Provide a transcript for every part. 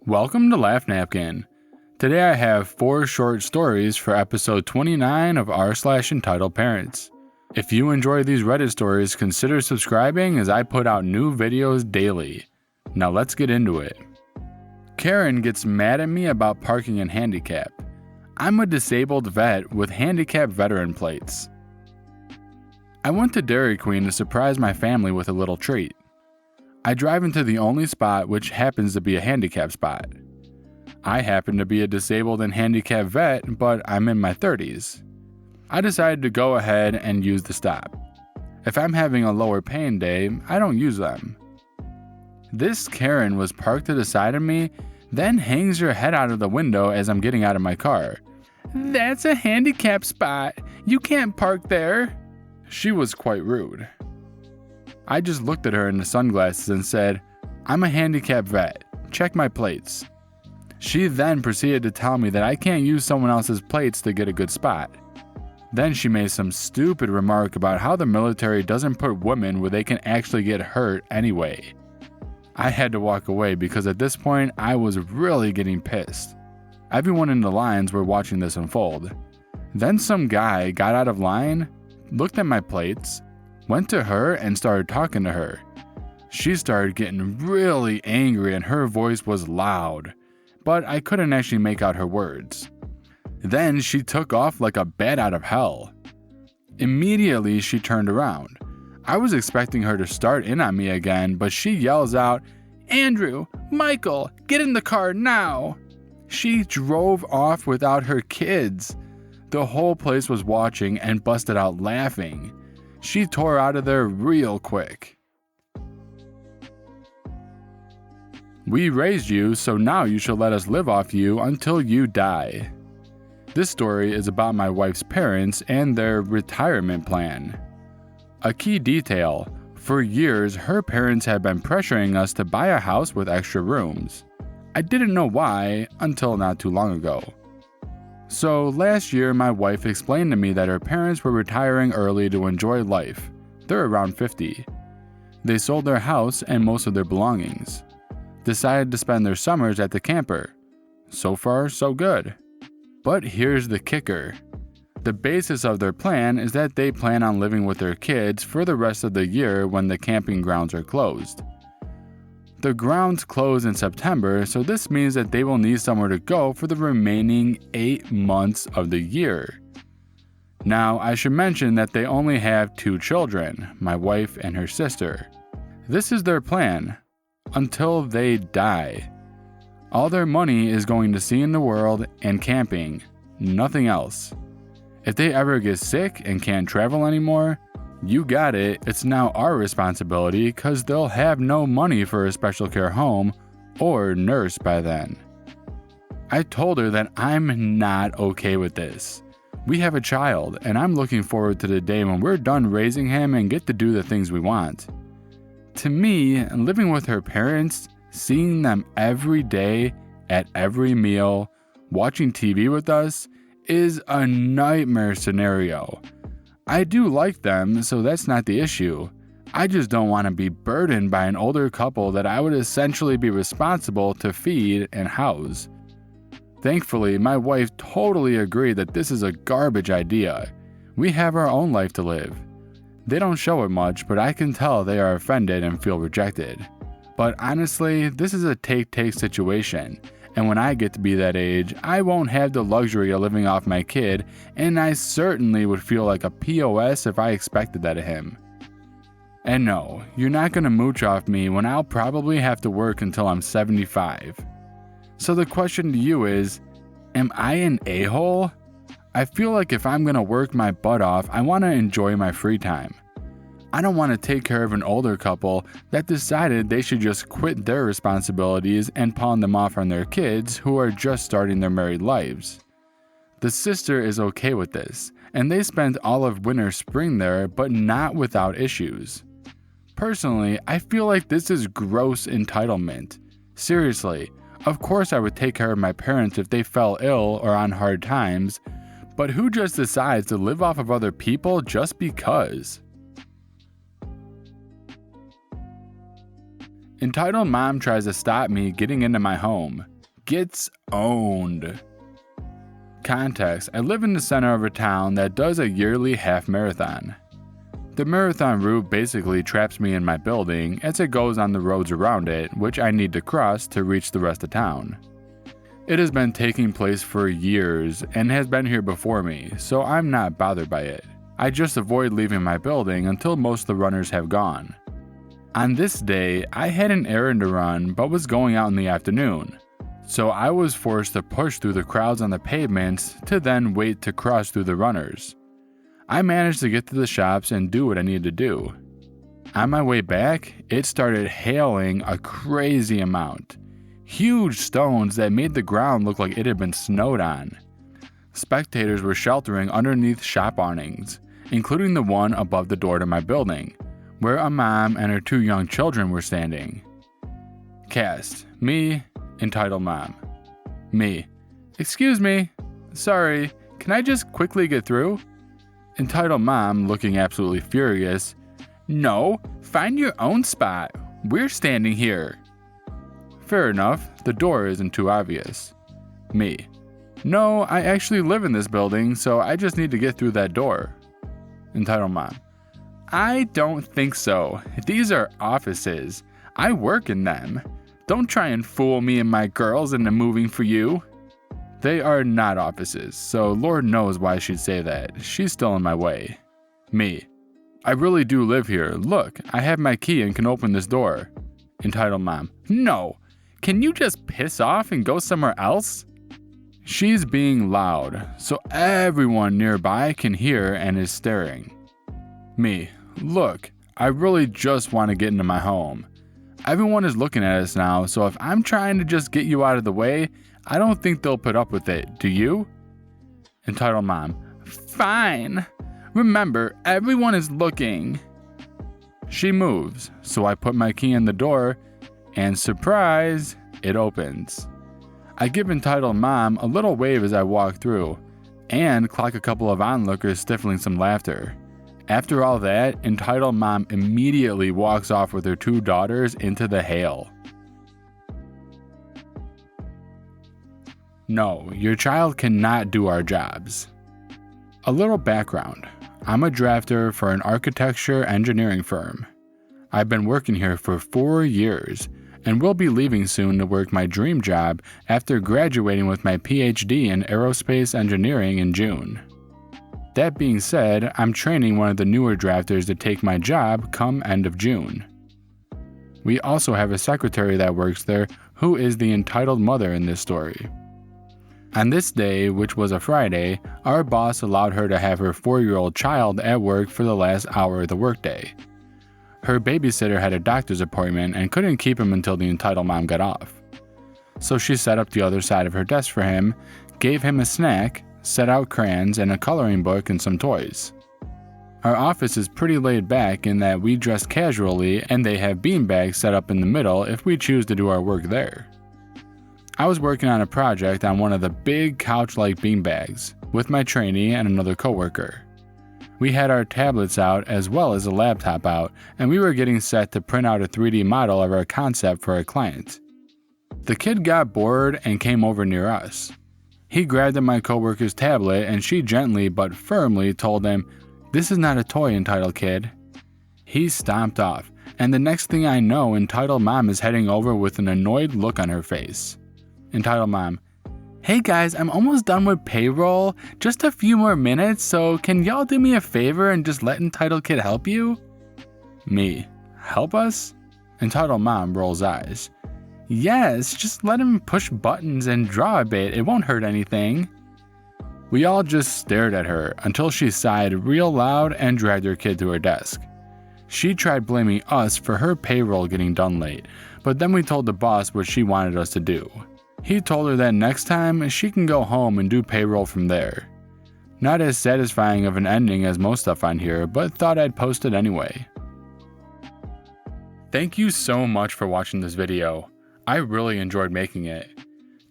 Welcome to LaughNapkin. Today I have 4 short stories for episode 29 of r/EntitledParents. If you enjoy these Reddit stories, consider subscribing as I put out new videos daily. Now let's get into it. Karen gets mad at me about parking in handicap. I'm a disabled vet with handicap veteran plates. I went to Dairy Queen to surprise my family with a little treat. I drive into the only spot which happens to be a handicap spot. I happen to be a disabled and handicapped vet, but I'm in my 30s. I decided to go ahead and use the stop. If I'm having a lower paying day, I don't use them. This Karen was parked to the side of me, then hangs her head out of the window as I'm getting out of my car. "That's a handicap spot. You can't park there." She was quite rude. I just looked at her in the sunglasses and said, "I'm a handicapped vet. Check my plates." She then proceeded to tell me that I can't use someone else's plates to get a good spot. Then she made some stupid remark about how the military doesn't put women where they can actually get hurt anyway. I had to walk away because at this point I was really getting pissed. Everyone in the lines were watching this unfold. Then some guy got out of line, looked at my plates, went to her and started talking to her. She started getting really angry and her voice was loud, but I couldn't actually make out her words. Then she took off like a bat out of hell. Immediately she turned around. I was expecting her to start in on me again, but she yells out, "Andrew, Michael, get in the car now!" She drove off without her kids. The whole place was watching and busted out laughing. She tore out of there real quick. "We raised you, so now you should let us live off you until you die." This story is about my wife's parents and their retirement plan. A key detail: for years, her parents had been pressuring us to buy a house with extra rooms. I didn't know why until not too long ago. So last year, my wife explained to me that her parents were retiring early to enjoy life. They're around 50. They sold their house and most of their belongings. Decided to spend their summers at the camper. So far, so good. But here's the kicker. The basis of their plan is that they plan on living with their kids for the rest of the year when the camping grounds are closed. The grounds close in September, so this means that they will need somewhere to go for the remaining 8 months of the year. Now, I should mention that they only have 2 children, my wife and her sister. This is their plan, until they die. All their money is going to seeing the world and camping, nothing else. If they ever get sick and can't travel anymore, you got it, it's now our responsibility because they'll have no money for a special care home or nurse by then. I told her that I'm not okay with this. We have a child and I'm looking forward to the day when we're done raising him and get to do the things we want. To me, living with her parents, seeing them every day, at every meal, watching TV with us, is a nightmare scenario. I do like them, so that's not the issue. I just don't want to be burdened by an older couple that I would essentially be responsible to feed and house. Thankfully, my wife totally agreed that this is a garbage idea. We have our own life to live. They don't show it much, but I can tell they are offended and feel rejected. But honestly, this is a take-take situation. And when I get to be that age, I won't have the luxury of living off my kid, and I certainly would feel like a POS if I expected that of him. And no, you're not gonna mooch off me when I'll probably have to work until I'm 75. So the question to you is, am I an a-hole? I feel like if I'm gonna work my butt off, I wanna enjoy my free time. I don't want to take care of an older couple that decided they should just quit their responsibilities and pawn them off on their kids who are just starting their married lives. The sister is okay with this, and they spent all of winter spring there, but not without issues. Personally, I feel like this is gross entitlement. Seriously, of course I would take care of my parents if they fell ill or on hard times, but who just decides to live off of other people just because? Entitled mom tries to stop me getting into my home. gets owned. Context: I live in the center of a town that does a yearly half marathon. The marathon route basically traps me in my building as it goes on the roads around it, which I need to cross to reach the rest of town. It has been taking place for years and has been here before me, so I'm not bothered by it. I just avoid leaving my building until most of the runners have gone. On this day, I had an errand to run but was going out in the afternoon, so I was forced to push through the crowds on the pavements to then wait to cross through the runners. I managed to get to the shops and do what I needed to do. On my way back, it started hailing a crazy amount. Huge stones that made the ground look like it had been snowed on. Spectators were sheltering underneath shop awnings, including the one above the door to my building, where a mom and her 2 young children were standing. Cast: me, entitled mom. Me: excuse me, sorry, can I just quickly get through? Entitled mom, looking absolutely furious: no, find your own spot. We're standing here. Fair enough, the door isn't too obvious. Me: no, I actually live in this building, so I just need to get through that door. Entitled mom: I don't think so. These are offices. I work in them. Don't try and fool me and my girls into moving for you. They are not offices, so Lord knows why she'd say that. She's still in my way. Me: I really do live here. Look, I have my key and can open this door. Entitled mom: no, can you just piss off and go somewhere else? She's being loud, so everyone nearby can hear and is staring. Me: look, I really just want to get into my home. Everyone is looking at us now, so if I'm trying to just get you out of the way, I don't think they'll put up with it, do you? Entitled mom: fine. Remember, everyone is looking. She moves, so I put my key in the door, and surprise, it opens. I give entitled mom a little wave as I walk through, and clock a couple of onlookers stifling some laughter. After all that, entitled mom immediately walks off with her 2 daughters into the hail. No, your child cannot do our jobs. A little background. I'm a drafter for an architecture engineering firm. I've been working here for 4 years and will be leaving soon to work my dream job after graduating with my PhD in aerospace engineering in June. That being said, I'm training one of the newer drafters to take my job come end of June. We also have a secretary that works there who is the entitled mother in this story. On this day, which was a Friday, our boss allowed her to have her 4-year-old child at work for the last hour of the workday. Her babysitter had a doctor's appointment and couldn't keep him until the entitled mom got off. So she set up the other side of her desk for him, gave him a snack, set out crayons and a coloring book and some toys. Our office is pretty laid back in that we dress casually and they have beanbags set up in the middle if we choose to do our work there. I was working on a project on one of the big couch-like beanbags with my trainee and another coworker. We had our tablets out as well as a laptop out, and we were getting set to print out a 3D model of our concept for a client. The kid got bored and came over near us. He grabbed my coworker's tablet and she gently but firmly told him, "This is not a toy, entitled kid." He stomped off, and the next thing I know, entitled mom is heading over with an annoyed look on her face. Entitled mom: "Hey guys, I'm almost done with payroll. Just a few more minutes, so can y'all do me a favor and just let entitled kid help you?" Me: "Help us?" Entitled mom rolls eyes. "Yes, just let him push buttons and draw a bit. It won't hurt anything." We all just stared at her until she sighed real loud and dragged her kid to her desk. She tried blaming us for her payroll getting done late, but then we told the boss what she wanted us to do. He told her that next time she can go home and do payroll from there. Not as satisfying of an ending as most stuff on here, but thought I'd post it anyway. Thank you so much for watching this video. I really enjoyed making it.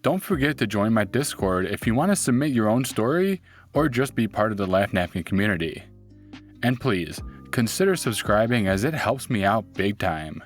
Don't forget to join my Discord if you want to submit your own story or just be part of the LaughNapkin community. And please, consider subscribing as it helps me out big time.